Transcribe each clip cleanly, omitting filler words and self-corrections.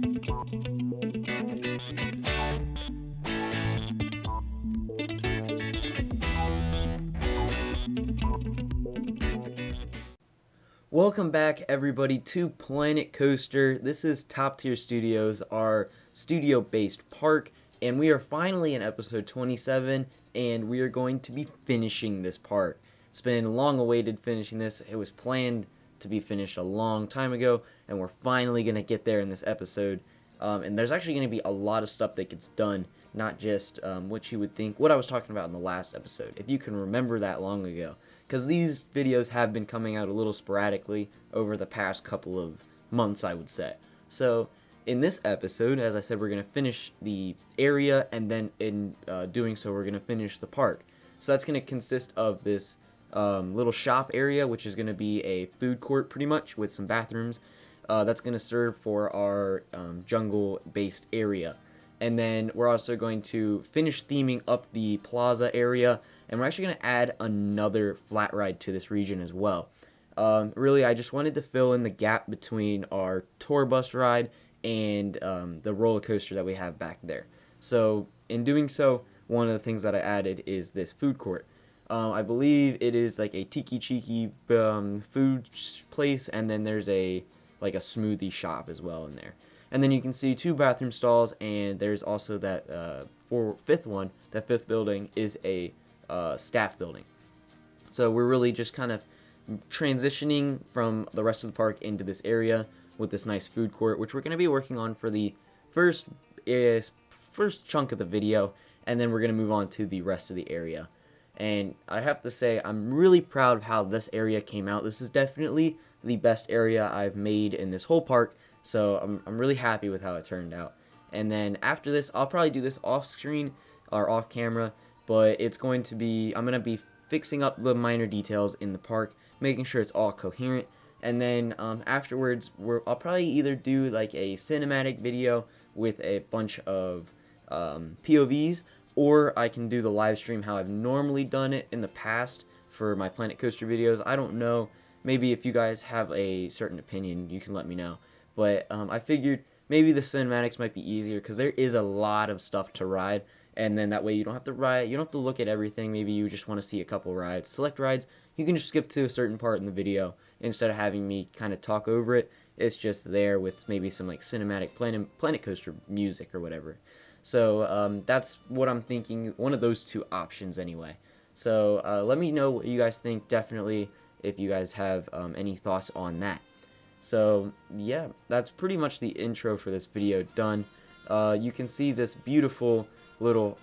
Welcome back, everybody, to Planet Coaster. This is Top Tier Studios, our studio-based park, and we are finally in episode 27, and we are going to be finishing this park. It's been long awaited finishing this. It was planned to be finished a long time ago, and we're finally going to get there in this episode. And there's actually going to be a lot of stuff that gets done, not just what you would think, what I was talking about in the last episode, if you can remember that long ago. Because these videos have been coming out a little sporadically over the past couple of months, I would say. So, in this episode, as I said, we're going to finish the area, and then in doing so, we're going to finish the park. So that's going to consist of this little shop area, which is going to be a food court, pretty much, with some bathrooms. That's going to serve for our jungle-based area. And then we're also going to finish theming up the plaza area, and we're actually going to add another flat ride to this region as well. Really, I just wanted to fill in the gap between our tour bus ride and the roller coaster that we have back there. So, in doing so, one of the things that I added is this food court. I believe it is like a tiki cheeky food place, and then there's a smoothie shop as well in there. And then you can see 2 bathroom stalls, and there's also that fifth one. That fifth building is a staff building. So we're really just kind of transitioning from the rest of the park into this area with this nice food court, which we're going to be working on for the first chunk of the video, and then we're going to move on to the rest of the area. And I have to say, I'm really proud of how this area came out. This is definitely the best area I've made in this whole park, so I'm really happy with how it turned out. And then after this, I'll probably do this off screen or off camera, but it's going to be, I'm going to be fixing up the minor details in the park, making sure it's all coherent. And then afterwards, I'll probably either do like a cinematic video with a bunch of POVs, or I can do the live stream how I've normally done it in the past for my Planet Coaster videos. I don't know. Maybe if you guys have a certain opinion, you can let me know. But I figured maybe the cinematics might be easier because there is a lot of stuff to ride. And then that way you don't have to ride, you don't have to look at everything. Maybe you just want to see a couple rides. Select rides, you can just skip to a certain part in the video instead of having me kind of talk over it. It's just there with maybe some like cinematic Planet Coaster music or whatever. So that's what I'm thinking, one of those 2 options anyway. So let me know what you guys think, definitely, if you guys have any thoughts on that. So yeah, that's pretty much the intro for this video done. You can see this beautiful little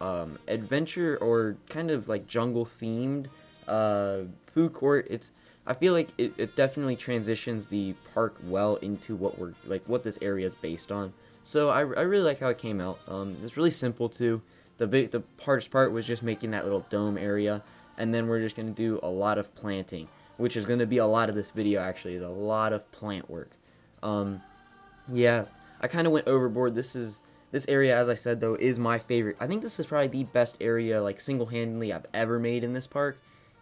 adventure or kind of like jungle themed food court. I feel like it definitely transitions the park well into what this area is based on. So I really like how it came out. It's really simple too. The hardest part was just making that little dome area, and then we're just gonna do a lot of planting, which is gonna be a lot of this video. Actually, is a lot of plant work. Yeah, I kind of went overboard. This area, as I said though, is my favorite. I think this is probably the best area, like single-handedly, I've ever made in this park,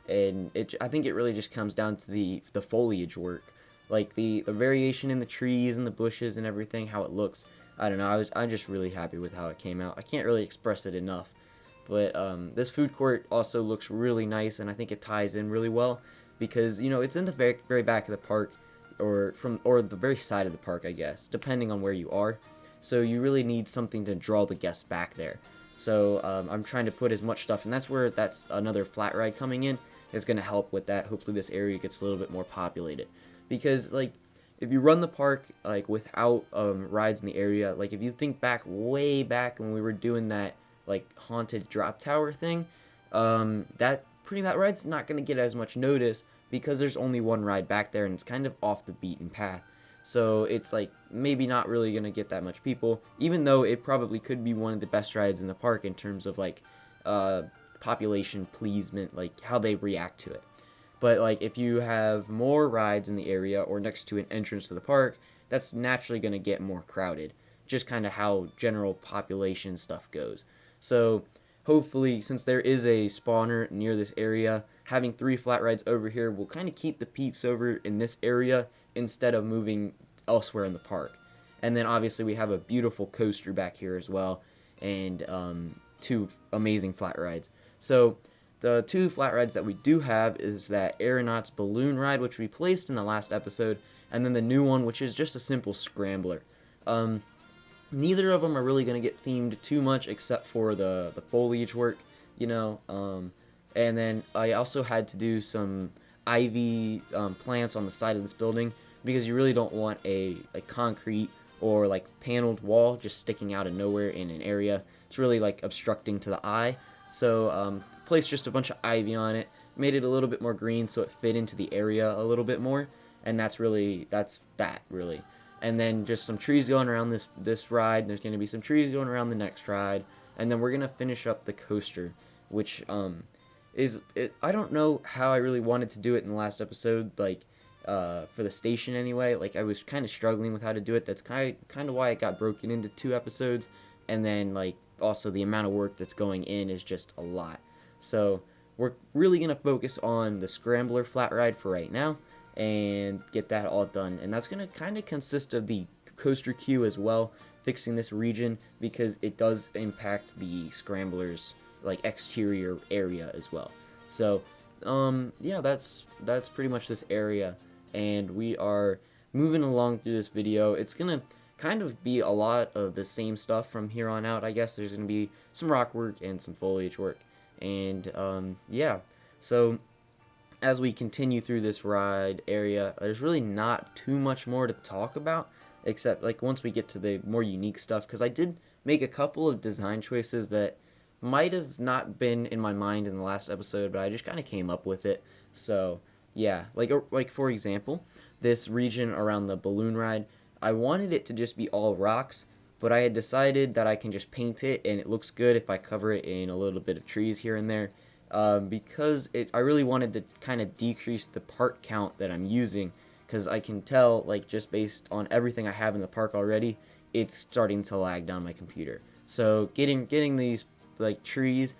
and I think it really just comes down to the foliage work, like the variation in the trees and the bushes and everything, how it looks. I don't know, I'm just really happy with how it came out. I can't really express it enough. But this food court also looks really nice, and I think it ties in really well because, you know, it's in the very, very back of the park, or the very side of the park, I guess, depending on where you are. So you really need something to draw the guests back there. So I'm trying to put as much stuff, and that's another flat ride coming in. It's going to help with that. Hopefully this area gets a little bit more populated. Because, like, if you run the park like without rides in the area, like if you think back way back when we were doing that like haunted drop tower thing, that ride's not gonna get as much notice because there's only one ride back there and it's kind of off the beaten path. So it's like maybe not really gonna get that much people, even though it probably could be one of the best rides in the park in terms of like population pleasement, like how they react to it. But like if you have more rides in the area or next to an entrance to the park, that's naturally going to get more crowded. Just kind of how general population stuff goes. So hopefully, since there is a spawner near this area, having 3 flat rides over here will kind of keep the peeps over in this area instead of moving elsewhere in the park. And then obviously we have a beautiful coaster back here as well, and two amazing flat rides. So the two flat rides that we do have is that Aeronauts Balloon Ride, which we placed in the last episode, and then the new one, which is just a simple scrambler. Neither of them are really going to get themed too much except for the foliage work, you know. And then I also had to do some ivy plants on the side of this building because you really don't want a concrete or like paneled wall just sticking out of nowhere in an area. It's really like obstructing to the eye. So placed just a bunch of ivy on it, made it a little bit more green so it fit into the area a little bit more, and that's that really. And then just some trees going around this ride. There's going to be some trees going around the next ride, and then we're going to finish up the coaster, which I don't know how I really wanted to do it in the last episode, like for the station anyway. Like I was kind of struggling with how to do it. That's kind of why it got broken into 2 episodes, and then like also the amount of work that's going in is just a lot. So we're really going to focus on the Scrambler flat ride for right now and get that all done. And that's going to kind of consist of the coaster queue as well, fixing this region because it does impact the Scrambler's like exterior area as well. So yeah, that's pretty much this area, and we are moving along through this video. It's going to kind of be a lot of the same stuff from here on out. I guess there's going to be some rock work and some foliage work. And yeah, so as we continue through this ride area, there's really not too much more to talk about, except like once we get to the more unique stuff, because I did make a couple of design choices that might have not been in my mind in the last episode, but I just kind of came up with it. So yeah, like for example, this region around the balloon ride, I wanted it to just be all rocks, but I had decided that I can just paint it and it looks good if I cover it in a little bit of trees here and there, because I really wanted to kind of decrease the part count that I'm using, because I can tell, like, just based on everything I have in the park already, it's starting to lag down my computer. So getting these like trees,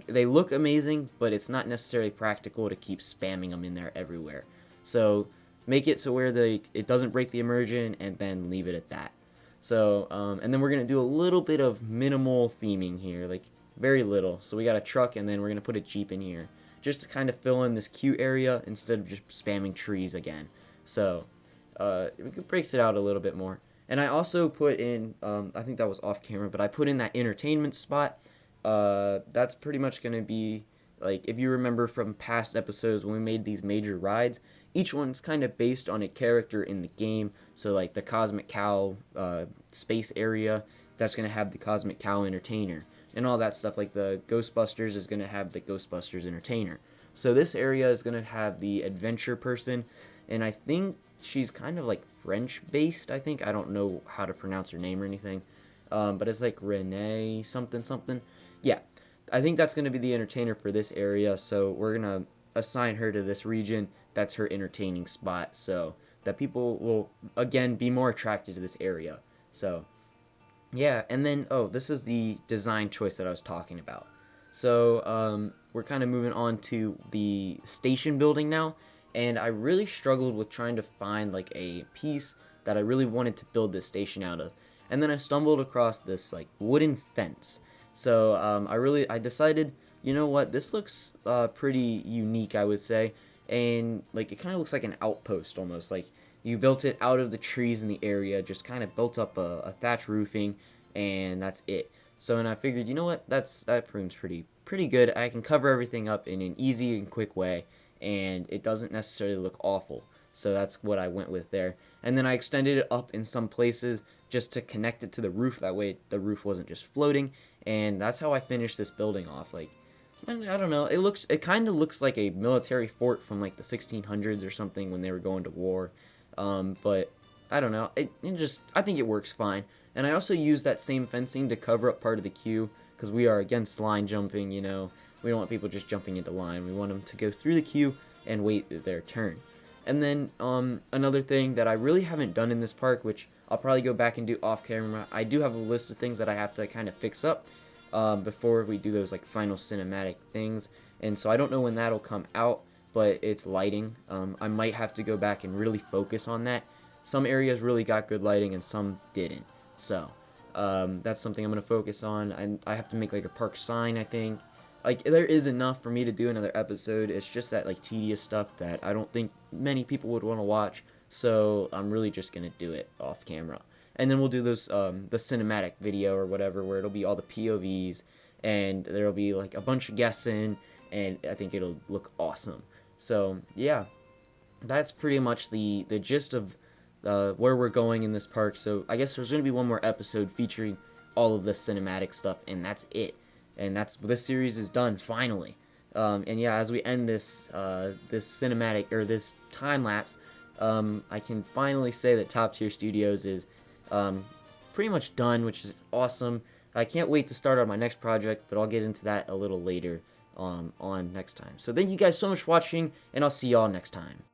they look amazing, but it's not necessarily practical to keep spamming them in there everywhere. So make it so where it doesn't break the immersion, and then leave it at that. So, and then we're going to do a little bit of minimal theming here, like very little. So we got a truck, and then we're going to put a Jeep in here, just to kind of fill in this queue area instead of just spamming trees again. So, it breaks it out a little bit more. And I also put in, I think that was off camera, but I put in that entertainment spot. That's pretty much going to be, like, if you remember from past episodes when we made these major rides, each one's kind of based on a character in the game. So like the Cosmic Cow space area, that's going to have the Cosmic Cow Entertainer, and all that stuff. Like the Ghostbusters is going to have the Ghostbusters Entertainer. So this area is going to have the Adventure Person, and I think she's kind of like French based. I don't know how to pronounce her name or anything, but it's like Renee something something. Yeah, I think that's going to be the entertainer for this area. So we're going to assign her to this region. That's her entertaining spot, so that people will again be more attracted to this area. So yeah, and then this is the design choice that I was talking about. So we're kind of moving on to the station building now, and I really struggled with trying to find like a piece that I really wanted to build this station out of, and then I stumbled across this like wooden fence. So I decided, you know what, this looks pretty unique, I would say. And like it kind of looks like an outpost almost, like you built it out of the trees in the area, just kind of built up a thatch roofing, and that's it. So, and I figured, you know what, that proves pretty good. I can cover everything up in an easy and quick way, and it doesn't necessarily look awful. So that's what I went with there. And then I extended it up in some places just to connect it to the roof, that way the roof wasn't just floating. And that's how I finished this building off. Like, I don't know, it kind of looks like a military fort from like the 1600s or something when they were going to war, but I don't know, I think it works fine. And I also use that same fencing to cover up part of the queue, because we are against line jumping, you know. We don't want people just jumping into line. We want them to go through the queue and wait their turn. And then another thing that I really haven't done in this park, which I'll probably go back and do off camera, I do have a list of things that I have to kind of fix up before we do those like final cinematic things, and so I don't know when that'll come out, but it's lighting. I might have to go back and really focus on that. some areas really got good lighting and some didn't. So that's something I'm gonna focus on. I have to make like a park sign, I think. Like, there is enough for me to do another episode. It's just that like tedious stuff that I don't think many people would want to watch. So I'm really just gonna do it off camera, and then we'll do those the cinematic video or whatever, where it'll be all the POVs, and there'll be like a bunch of guests in, and I think it'll look awesome. So yeah, that's pretty much the gist of where we're going in this park. So I guess there's gonna be one more episode featuring all of the cinematic stuff, and that's it. And this series is done finally. And yeah, as we end this this cinematic or this time lapse, I can finally say that Top Tier Studios is pretty much done, which is awesome. I can't wait to start on my next project, but I'll get into that a little later on next time. So thank you guys so much for watching, and I'll see y'all next time.